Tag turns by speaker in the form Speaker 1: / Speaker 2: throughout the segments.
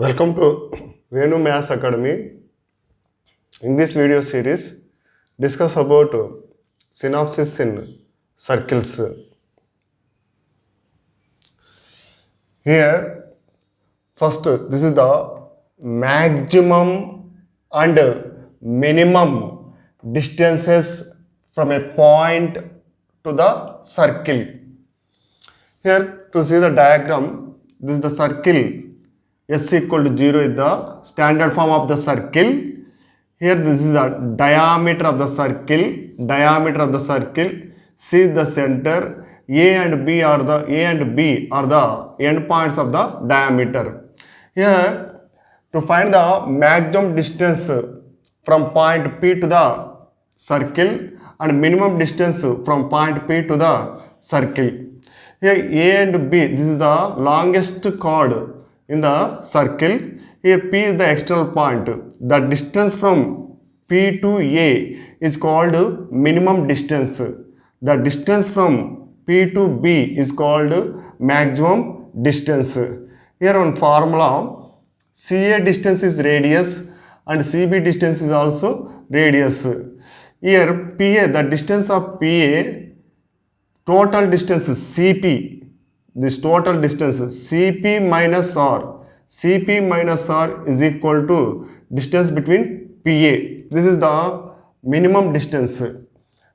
Speaker 1: Welcome to Venu Maths Academy. In this video series, discuss about synopsis in circles. Here, first, this is the maximum and minimum distances from a point to the circle. Here, to see the diagram, this is the circle. S equal to 0 is the standard form of the circle. Here this is the diameter of the circle. See the center. A and B are the endpoints of the diameter. Here to find the maximum distance from point P to the circle and minimum distance from point P to the circle. Here A and B, this is the longest chord in the circle. Here P is the external point. The distance from P to A is called minimum distance. The distance from P to B is called maximum distance. Here one formula, CA distance is radius and CB distance is also radius. Here PA, the distance of PA, total distance is CP. This total distance CP minus R. CP minus R is equal to distance between PA. This is the minimum distance.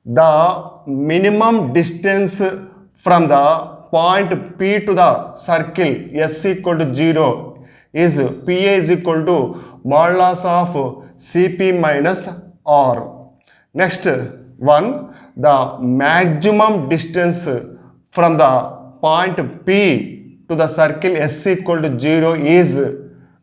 Speaker 1: The minimum distance from the point P to the circle S equal to 0 is PA is equal to modulus of CP minus R. Next one, the maximum distance from the point P to the circle S equal to 0 is,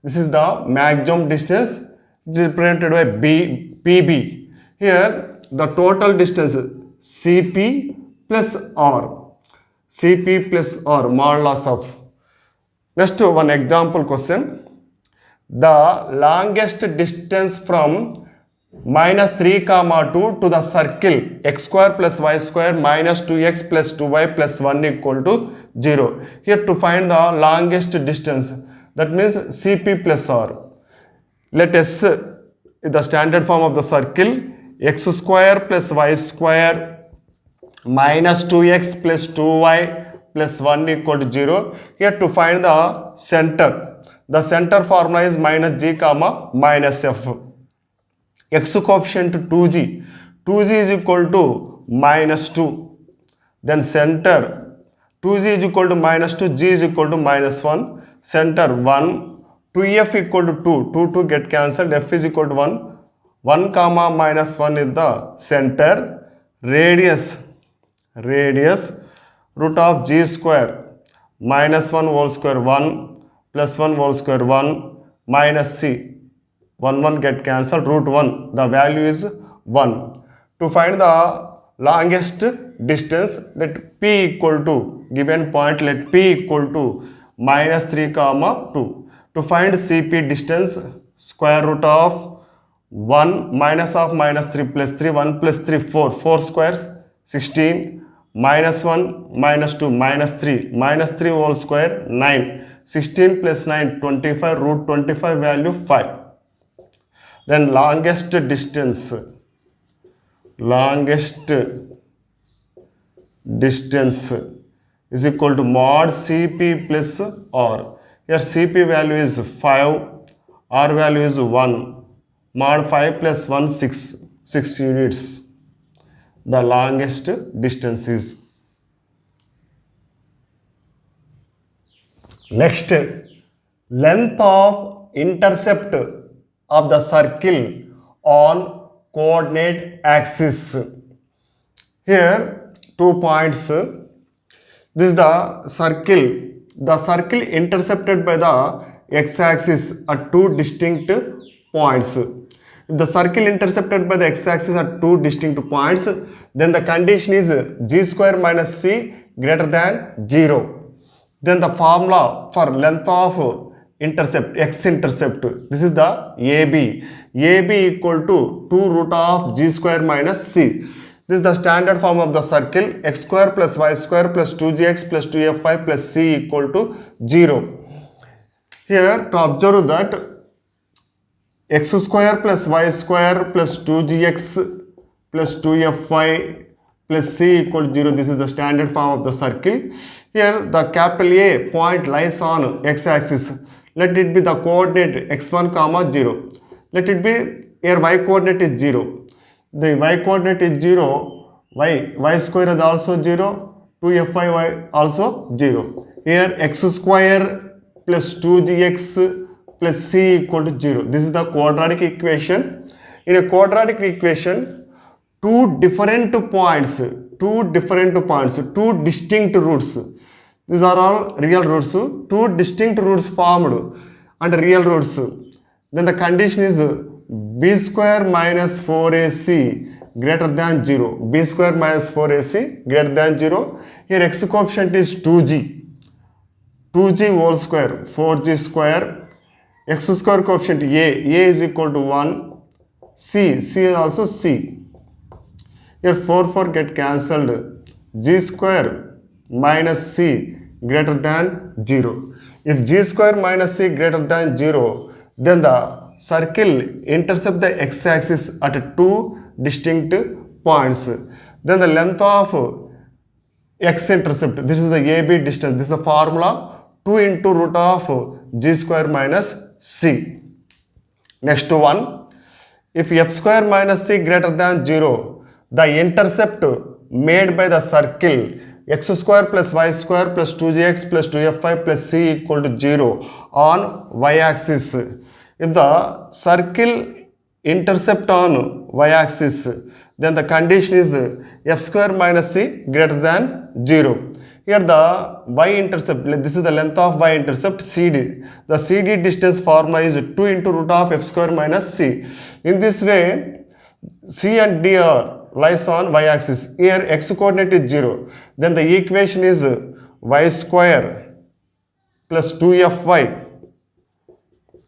Speaker 1: this is the maximum distance represented by PB. Here the total distance CP plus R. CP plus R modulus of. Next one example question. The longest distance from minus 3 comma 2 to the circle x square plus y square minus 2x plus 2y plus 1 equal to 0. Here to find the longest distance, that means CP plus R. Let S is the standard form of the circle, x square plus y square minus 2x plus 2y plus 1 equal to 0. Here to find the center formula is minus g comma minus f. X coefficient 2g is equal to minus 2. Then center 2g is equal to minus 2, g is equal to minus 1. Center 1, 2f equal to 2 get cancelled, f is equal to 1 comma minus 1 is the center. Radius root of g square minus 1 whole square 1 plus 1 whole square 1 minus c. 1 get cancelled, root 1, the value is 1. To find the longest distance, let P equal to, given point, let P equal to minus 3 comma 2. To find CP distance, square root of 1 minus of minus 3 plus 3, 1 plus 3, 4 squares, 16, minus 1, minus 2, minus 3 whole square, 9, 16 plus 9, 25, root 25 value 5. Then longest distance is equal to mod CP plus R. Here CP value is 5, R value is 1, mod 5 plus 1, 6 units. The longest distance is. Next, length of intercept of the circle on coordinate axis. Here 2 points. This is the circle intercepted by the x-axis at 2 distinct points. If the circle intercepted by the x-axis at 2 distinct points, then the condition is g square minus c greater than 0. Then the formula for length of intercept, x-intercept, this is the AB equal to 2 root of g square minus c. This is the standard form of the circle, x square plus y square plus 2gx plus 2fy plus c equal to 0. Here to observe that x square plus y square plus 2gx plus 2fy plus c equal to 0. This is the standard form of the circle. Here the capital A point lies on x-axis. Let it be the coordinate x1 comma 0. Let it be here y coordinate is 0. The y coordinate is 0. Y square is also 0. 2fy also 0. Here x square plus 2gx plus c equal to 0. This is the quadratic equation. In a quadratic equation, two distinct points, two distinct roots. These are all real roots. Two distinct roots formed and real roots. Then the condition is b square minus 4ac greater than 0. b square minus 4ac greater than 0. Here x coefficient is 2g. 2g whole square, 4g square. X square coefficient a is equal to 1. C is also c. Here 4 get cancelled. G square minus c greater than 0. If g square minus c greater than 0, then the circle intercepts the x-axis at two distinct points. Then the length of x-intercept, this is the AB distance. This is the formula 2 into root of g square minus c. Next one, if f square minus c greater than 0, the intercept made by the circle x square plus y square plus 2gx plus 2fy plus c equal to 0 on y-axis. If the circle intercept on y-axis, then the condition is f square minus c greater than 0. Here the y-intercept, this is the length of y-intercept CD. The CD distance formula is 2 into root of f square minus c. In this way, c and d are lies on y-axis. Here x coordinate is 0. Then the equation is y square plus 2fy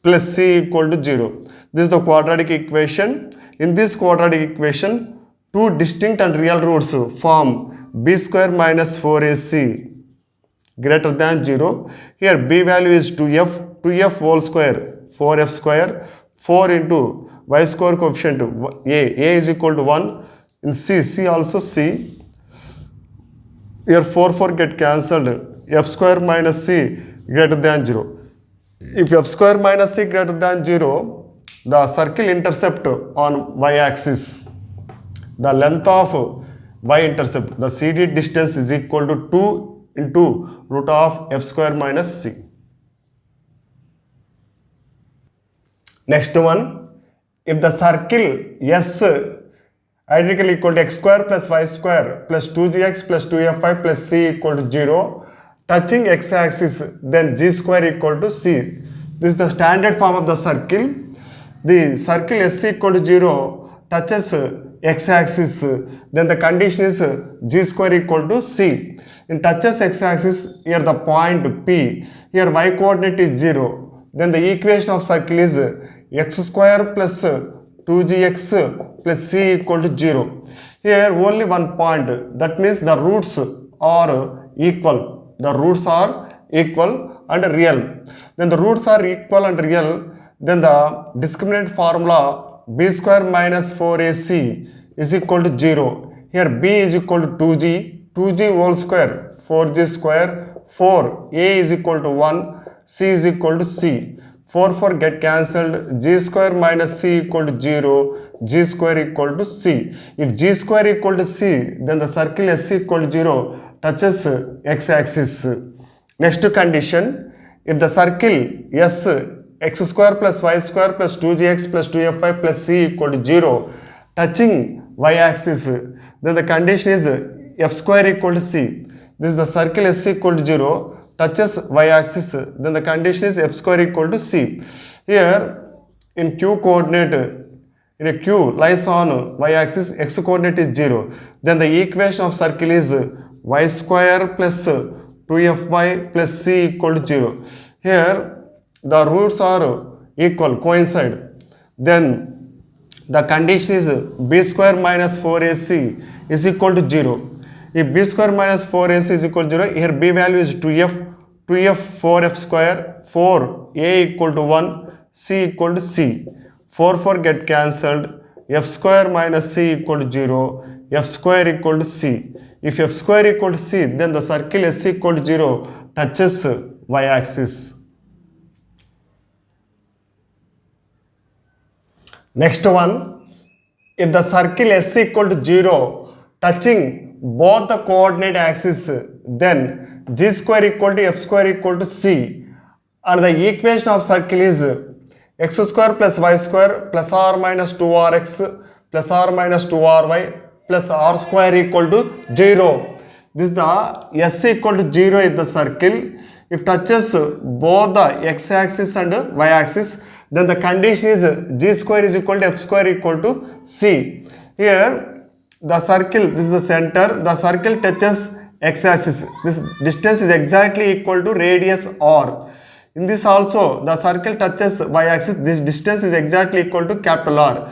Speaker 1: plus c equal to 0. This is the quadratic equation. In this quadratic equation, two distinct and real roots form b square minus 4ac greater than 0. Here b value is 2f whole square, 4f square, 4 into y square coefficient a is equal to 1. In c also c. Here 4 get cancelled. F square minus c greater than 0. If f square minus c greater than 0, the circle intercept on y-axis. The length of y-intercept, the CD distance is equal to 2 into root of f square minus c. Next one, if the circle S identically equal to x square plus y square plus 2gx plus 2fy plus c equal to 0, touching x-axis, then g square equal to c. This is the standard form of the circle. The circle S equal to 0 touches x-axis, then the condition is g square equal to c. In touches x-axis, here the point P, here y coordinate is 0. Then the equation of circle is x square plus 2gx plus c equal to 0. Here only one point, that means the roots are equal. The roots are equal and real. Then the roots are equal and real, then the discriminant formula b square minus 4ac is equal to 0. Here b is equal to 2g whole square, 4g square, 4, a is equal to 1, c is equal to c. 4 get cancelled, g square minus c equal to 0, g square equal to c. If g square equal to c, then the circle S equal to 0 touches x-axis. Next condition, if the circle S x square plus y square plus 2gx plus 2fy plus c equal to 0 touching y-axis, then the condition is f square equal to c. This is the circle S equal to 0 touches y-axis, then the condition is f square equal to c. Here in q coordinate, in a q lies on y-axis, x coordinate is 0. Then the equation of circle is y square plus 2fy plus c equal to 0. Here the roots are equal, coincide. Then the condition is b square minus 4ac is equal to 0. If b square minus 4ac is equal to 0, here b value is 2f, 2f 4f square 4 a equal to 1 c equal to c 4 get cancelled f square minus c equal to 0 f square equal to c if f square equal to c then the circle s equal to 0 touches y axis. Next one, if the circle s equal to 0 touching both the coordinate axes then g square equal to f square equal to c and the equation of circle is x square plus y square plus or minus 2rx plus or minus 2ry plus r square equal to 0. This is the s equal to 0 is the circle. If touches both the x axis and y axis then the condition is g square is equal to f square equal to c. Here the circle, this is the center, the circle touches x axis. This distance is exactly equal to radius r. In this also the circle touches y axis. This distance is exactly equal to capital R.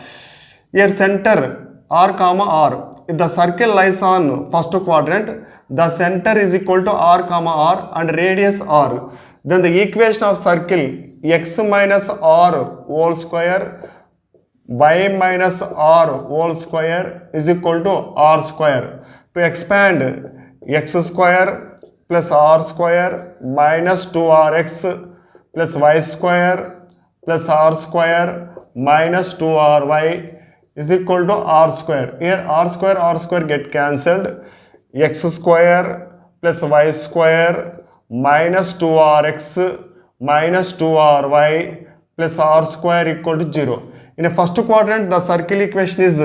Speaker 1: Here center r comma r. If the circle lies on first quadrant, the center is equal to r comma r and radius r. Then the equation of circle x minus r whole square y minus r whole square is equal to r square. To expand x square plus r square minus 2rx plus y square plus r square minus 2ry is equal to r square. Here r square get cancelled. X square plus y square minus 2rx minus 2ry plus r square equal to 0. In a first quadrant, the circle equation is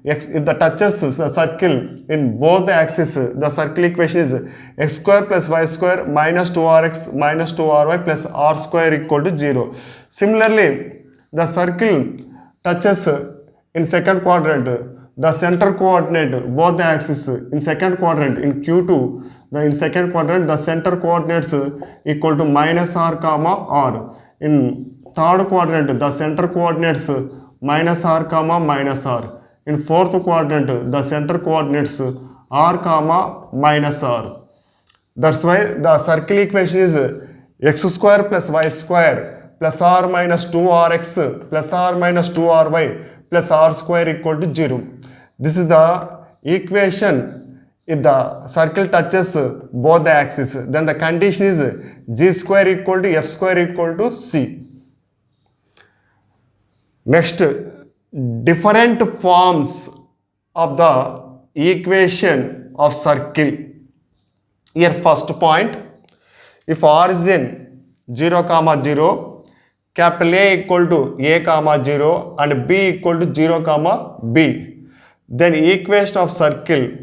Speaker 1: x. If the touches the circle in both the axes, the circle equation is x square plus y square minus 2rx minus 2ry plus r square equal to 0. Similarly, the circle touches in second quadrant, the center coordinate both the axes in second quadrant in Q2. In second quadrant, the center coordinates equal to minus r comma r. In third quadrant, the center coordinates minus r comma minus r. In fourth quadrant, the center coordinates r comma minus r. That's why the circle equation is x square plus y square plus r minus 2rx plus r minus 2ry plus r square equal to 0. This is the equation. If the circle touches both the axes, then the condition is g square equal to f square equal to c. Next, different forms of the equation of circle. Here first point, if origin 0 comma 0, capital A equal to A comma 0 and B equal to 0 comma B, then equation of circle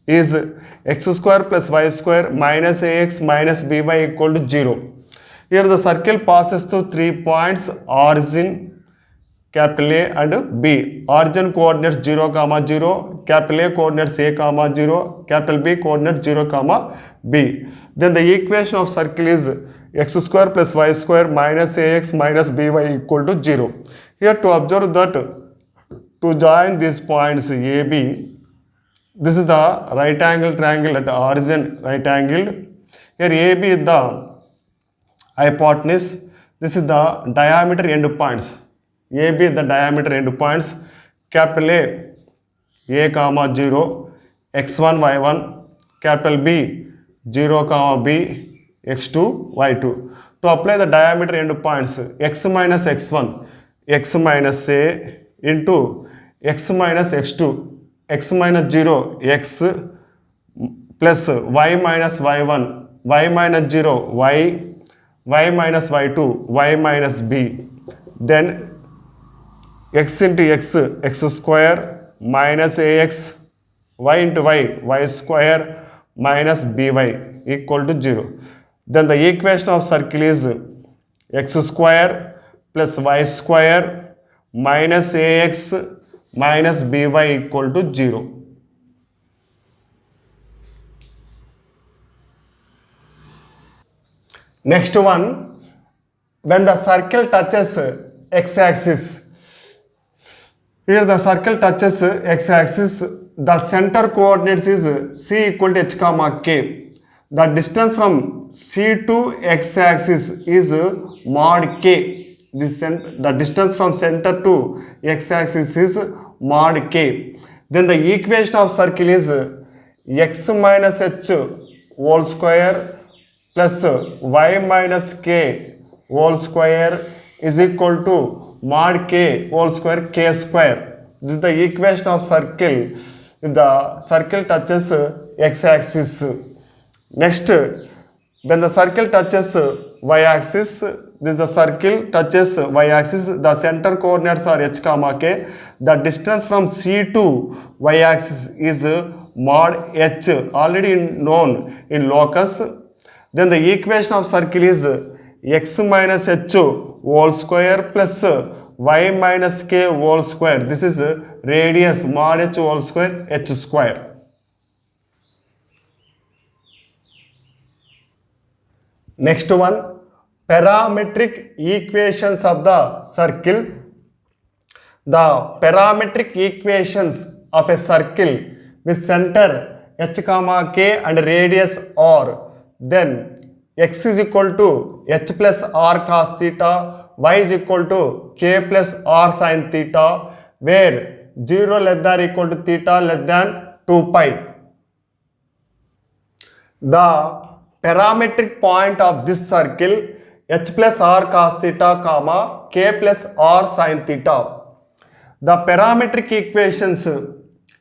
Speaker 1: is x square plus y square minus ax minus by equal to 0. Here the circle passes through 3 points, origin, capital A and B. Origin coordinates 0 comma 0, capital A coordinates A comma 0, capital B coordinates 0 comma B. Then the equation of circle is x square plus y square minus ax minus by equal to 0. Here to observe that to join these points AB, this is the right angle triangle at origin, right angled. Here AB is the hypotenuse. This is the diameter end points. AB is the diameter end points. Capital A comma 0, x1, y1. Capital B, 0 comma B, x2, y2. To apply the diameter end points, x minus x1, x minus a into x minus x2, x minus 0, x plus y minus y1, y minus 0, y minus y2, y minus b. Then x into x, x square minus ax, y into y square minus by equal to 0. Then the equation of circle is x square plus y square minus ax minus by equal to 0. Next one, when the circle touches x-axis, here the circle touches x-axis, the center coordinates is c equal to h comma k. The distance from C to x-axis is mod k. The distance from center to x-axis is mod k. Then the equation of circle is x minus h whole square plus y minus k whole square is equal to mod k whole square k square. This is the equation of circle if the circle touches x-axis. Next, when the circle touches y-axis, this is the circle touches y-axis, the center coordinates are h comma k. The distance from C to y-axis is mod h, already known in locus. Then the equation of circle is x minus h whole square plus y minus k whole square. This is radius mod h whole square h square. Next one, parametric equations of the circle. The parametric equations of a circle with center h comma k and radius r, then x is equal to h plus r cos theta, y is equal to k plus r sin theta, where 0 less than or equal to theta less than 2 pi. The parametric point of this circle h plus r cos theta comma k plus r sin theta. The parametric equations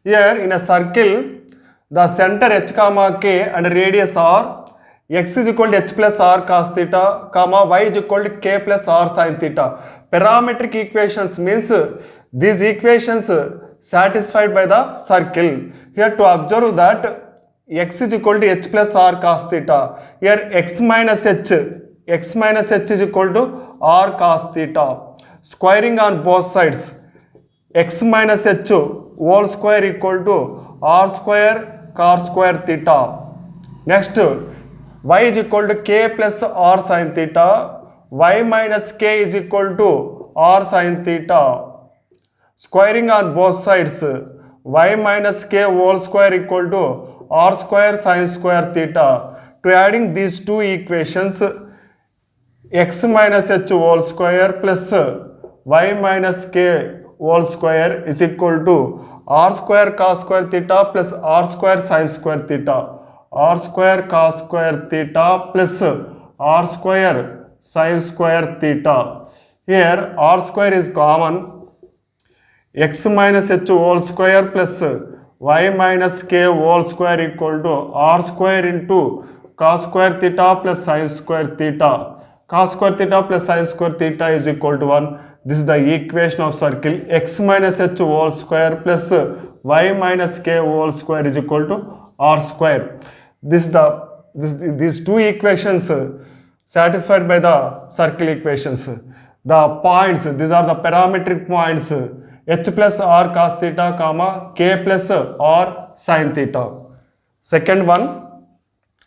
Speaker 1: here in a circle, the center h comma k and radius r, x is equal to h plus r cos theta comma y is equal to k plus r sin theta. Parametric equations means these equations satisfied by the circle. Here to observe that x is equal to h plus r cos theta. Here x minus h is equal to r cos theta. Squaring on both sides, x minus h whole square equal to r square cos square theta. Next, y is equal to k plus r sin theta. Y minus k is equal to r sin theta. Squaring on both sides, y minus k whole square equal to r square sin square theta. To adding these two equations, x minus h whole square plus y minus k whole square is equal to r square cos square theta plus r square sin square theta. R square cos square theta plus r square sin square theta. Here r square is common. X minus h whole square plus y minus k whole square equal to r square into cos square theta plus sin square theta. Cos square theta plus sin square theta is equal to 1. This is the equation of circle. X minus h whole square plus y minus k whole square is equal to r square. These two equations satisfied by the circle equations. The points, these are the parametric points, h plus r cos theta comma k plus r sin theta. Second one,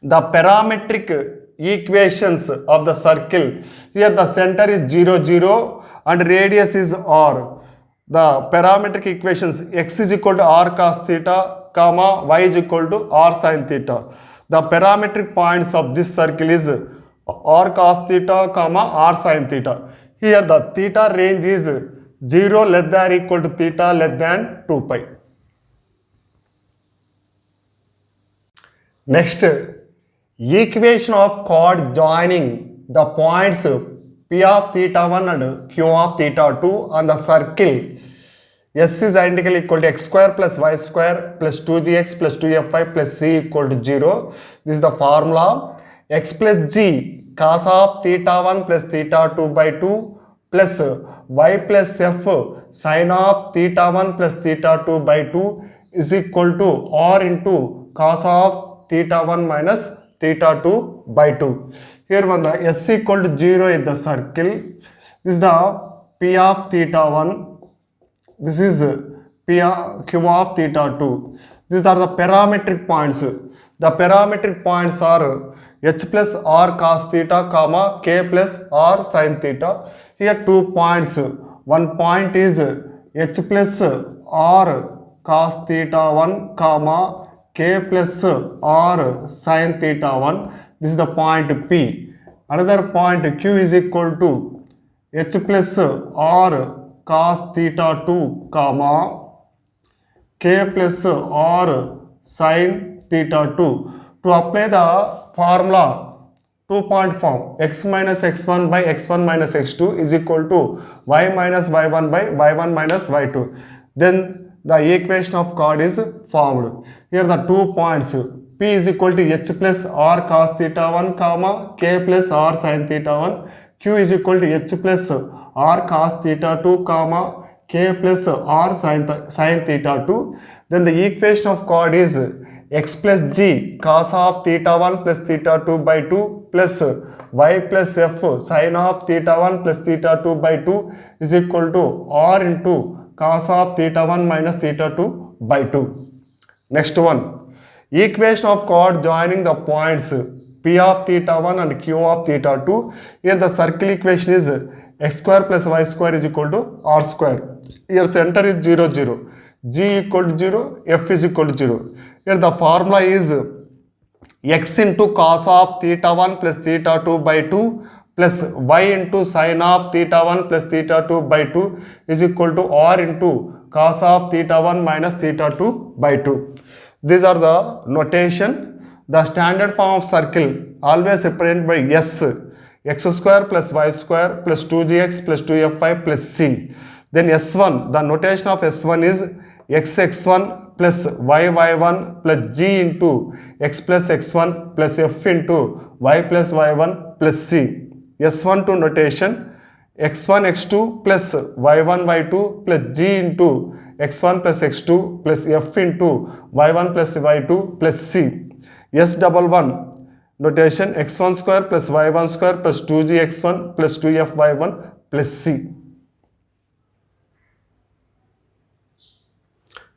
Speaker 1: the parametric equations of the circle. Here the center is 0 0 and radius is r. The parametric equations, x is equal to r cos theta comma y is equal to r sin theta. The parametric points of this circle is r cos theta comma r sin theta. Here the theta range is 0 less than or equal to theta less than 2 pi. Next, equation of chord joining the points P of theta 1 and Q of theta 2 on the circle. S is identically equal to x square plus y square plus 2gx plus 2fy plus c equal to 0. This is the formula. X plus g cos of theta 1 plus theta 2 by 2 plus y plus f sin of theta 1 plus theta 2 by 2 is equal to r into cos of theta 1 minus theta 2 by 2. Here when the s equal to 0 in the circle, this is the p of theta 1, this is q of theta 2. These are the parametric points. The parametric points are h plus r cos theta comma k plus r sin theta. Here 2 points. One point is h plus r cos theta 1 comma k plus r sin theta 1. This is the point P. Another point Q is equal to h plus r cos theta 2 comma k plus r sin theta 2. To apply the formula, 2-point form, x minus x1 by x1 minus x2 is equal to y minus y1 by y1 minus y2. Then the equation of chord is formed. Here the 2 points, P is equal to h plus r cos theta 1 comma k plus r sin theta 1. Q is equal to h plus r cos theta 2 comma k plus r sin theta 2. Then the equation of chord is x plus g cos of theta 1 plus theta 2 by 2 plus y plus f sin of theta 1 plus theta 2 by 2 is equal to r into cos of theta 1 minus theta 2 by 2. Next one, equation of chord joining the points p of theta 1 and q of theta 2. Here the circle equation is x square plus y square is equal to r square. Here center is 0, 0. G equal to 0, f is equal to 0. Here the formula is x into cos of theta 1 plus theta 2 by 2 plus y into sin of theta 1 plus theta 2 by 2 is equal to r into cos of theta 1 minus theta 2 by 2. These are the notation. The standard form of circle always represented by s, x square plus y square plus 2gx plus 2fy plus c. Then s1, the notation of s1 is x1 plus y1 plus g into x plus x1 plus f into y plus y1 plus c. S1 to notation x1 x2 plus y1 y2 plus g into x1 plus x2 plus f into y1 plus y2 plus c. S11 notation x1 square plus y1 square plus 2gx1 plus 2fy1 plus c.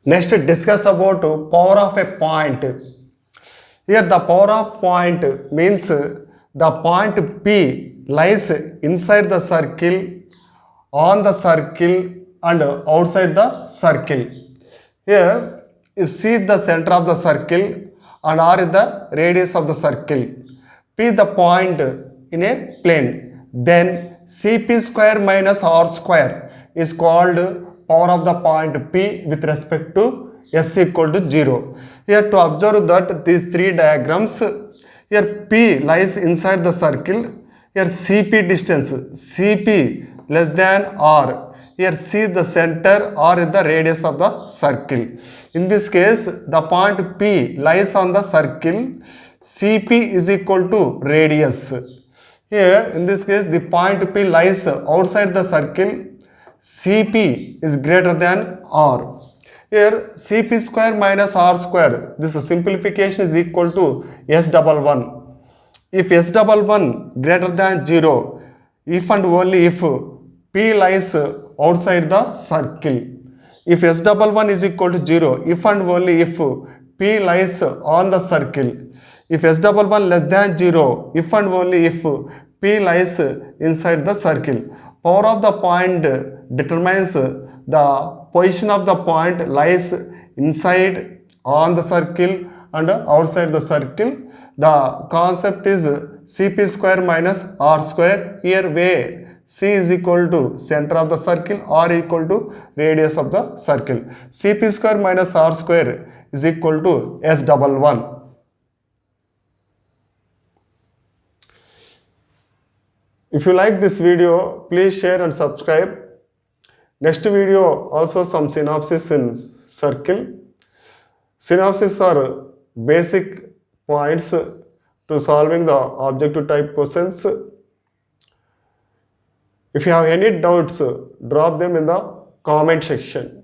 Speaker 1: Next, discuss about power of a point. Here the power of point means the point P lies inside the circle, on the circle and outside the circle. Here you see the center of the circle and R is the radius of the circle. P the point in a plane. Then Cp square minus R square is called power of the point P with respect to s equal to 0. Here to observe that these three diagrams, here P lies inside the circle, here Cp distance, Cp less than R. Here C the center, R is the radius of the circle. In this case, the point P lies on the circle, Cp is equal to radius. Here in this case, the point P lies outside the circle, Cp is greater than R. Here Cp square minus R square, this simplification is equal to S11. If S11 greater than 0, if and only if P lies outside the circle. If S11 is equal to 0, if and only if P lies on the circle. If S11 less than 0, if and only if P lies inside the circle. Power of the point determines the position of the point lies inside, on the circle and outside the circle. The concept is Cp square minus R square, here where C is equal to center of the circle, R equal to radius of the circle. Cp square minus R square is equal to S11. If you like this video, please share and subscribe. Next video also some synopsis in circle. Synopsis are basic points to solving the objective type questions. If you have any doubts, drop them in the comment section.